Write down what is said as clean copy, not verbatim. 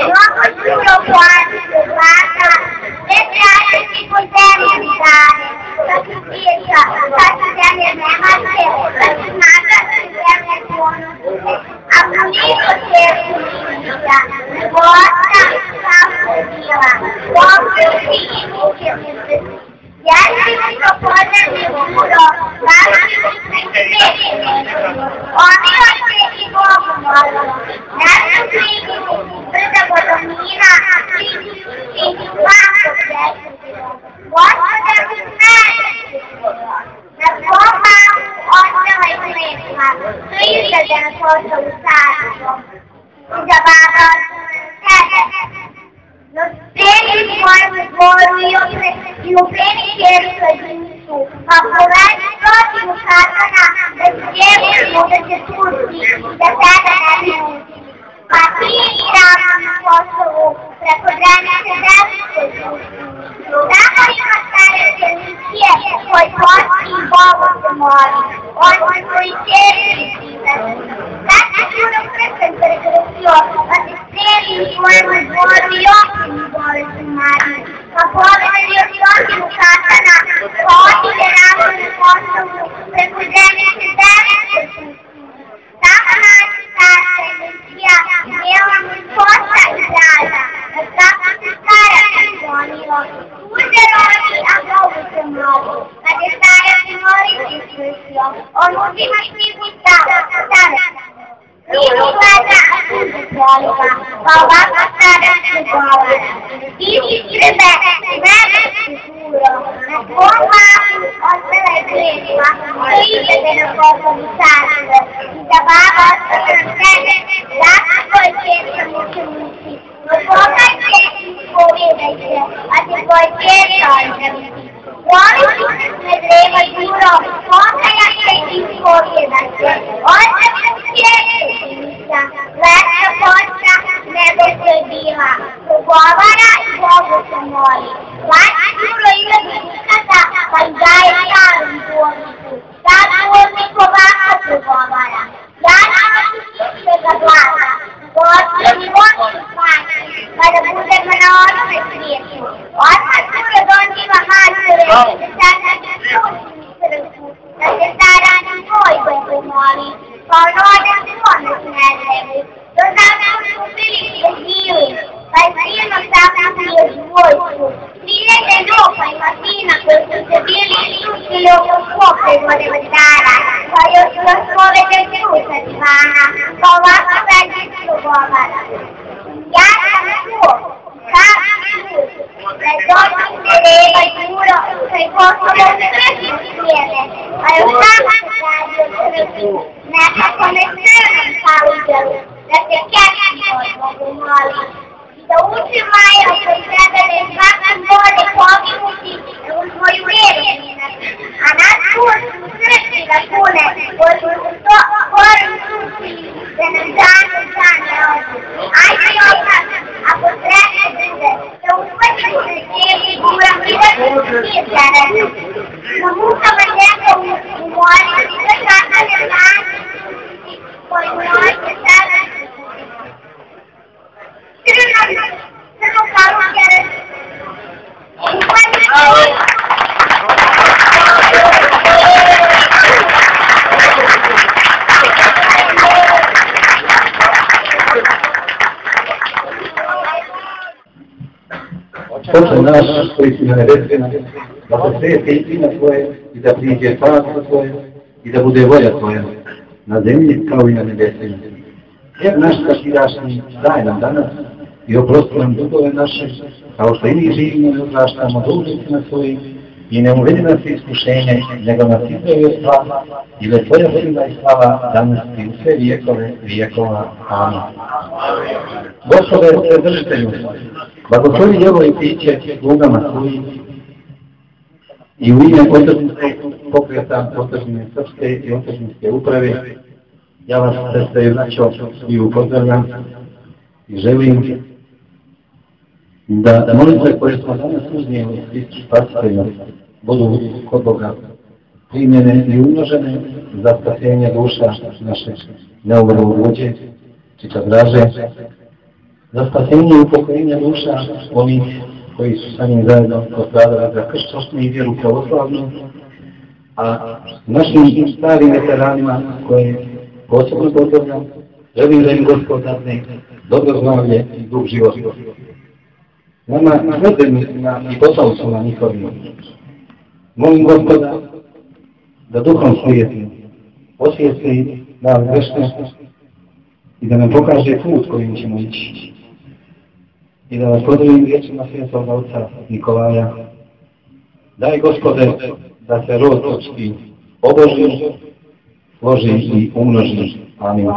mnogo čuro platite zlata, sve tražiti po zemlji dane, kad su priča, kad su zemlje nemate, kad su nagasi zemlje ponosite, a koliko teku ništa, života kako je bila, pokriti i muke mi se. Jezivi to podrži uro, važili se sveći, omilo se i Bogu molilo, nešto priginu, brda vodomina, i svako presudilo. Gospoda mi smeti, na svom mamu ostala i smetla, su izglede na postavu sadilo. I za baba sebe, no spremi svojemu dvoru i upremi čeru sa džinsu, pa povedi protiv katana da se djevojimo da se pusti, da sebe ne bi uti. Pa ti i ravno na Kosovu, preko granice Zemljice pusti. Tamo ima stare Fenicije koji posti i Bogu se moli, oni koji čeri pitati. Sad se puno prsten prekrstio, pa se spremi svojemu dvoru i opini bolesti Marije, pa povedi od stotinu katana, pa otide ravno na Kosovu, preko granice Zemljice pusti. Tamo naći stara Fenicija, bijela mu kosa i zraza, da kako se stara izvonilo. Uđe rodi, a Bogu se moli, kad je stara se moliti svršio, on uzima knjigu stava, knjigu gleda, a suze proliva, pa ovako stara se govara. Ići Srbe, mene si furo, na svom mamu ostala je grešla, to idete na Kosovu carstve, i da baba ostala na sebe, zato tvoje češće muče muči. No pokajte i ispovedajte, a te tvoje češće ozdraviti. Voliću se smedreva Đuro, pokajte i ispovedajte, ozdraviti češće sinisa, lepša posta nego što je bila, pogovara i Bogu se moli. Vaći Đuro ima nikada, pa i daje starom dvorniku, ta dvornik ovako pogovara. Ja ću ti ga glasa, Gospodi moći spati, kada budemo na onome svijetu. Odmah Đuro dođiva mačeve, da sada ti slušim srcu, da se stara ni tvoj Bogu moli, pa ono da se ono smedrevi. Do zato su bili preživili, pa je silno sakupio svojstvu. 3000 ljupa ima sina koji su se bili iščili oko skope godeva stara, pa još povede trusa divana, pa ovako zađičko govara. Ja sam čuo, kako čuo, da je došli se Reva Đuro, koji Kosovo u Srbiji svijene, a još samo se traži od Srbiji, nekako ne crnom pauđalu, da se keški od Bogu moli. Da uči Maja koji treba da je svaki vode poginuti u svoju vjeru minati, a nas kursi u srci da pune, koji su to gorom sučili, da nam dane dane ođu. Ajde otak, ako sreće bude, da uhvatimo se cijeli gura vidati svijet zarada. Na mukama njegovu u mori, da kakav je naći koji možete sada crno kao kjere. Oče naš koji si na nebesima, da se sveti ime Tvoje i da priđe carstvo Tvoje i da bude volja Tvoja na zemlji kao i na nebesima. Jer naš svakdašnji daj nam danas i oprosti nam dugove naše, kao što i mi živimo i opraštamo dužnicima svojim, i ne uvedi nas iskušenje, nego nas izbavi od zla, jer je Tvoja sila i slava danas i u sve vijekove vijekova. Amin. Gospode, predržitelju, blagoslovi jevo i piće slugama svojim i u ime otržnice pokreta otržnje srpske i otržničke uprave, ja vas sestre braćo i upozdravljam i želim da molitve koje smo danas uznijeli Hristu Spasitelja budu kod Boga primjene i umnožene za spasenje duša naše neumrlog vođe, Čika Draže, za spasenje i upokojenje duša onih koji su sa njim zajedno postradali za kršćanstvo i vjeru pravoslavnu, a našim starim veteranima koje posebno pozdravljam, želim da im Gospod dadne dobro zdravlje i dug život. Nama sledbenicima i potomcima njihovim molim Gospoda da duhom svijesti osvijesti dan grešne i da nam pokaže put kojim ćemo ići. I da vas podavim riječima svjetloga oca Nikolaja. Daj Gospode da se rod očki oboži, složi i umnoži. Amin.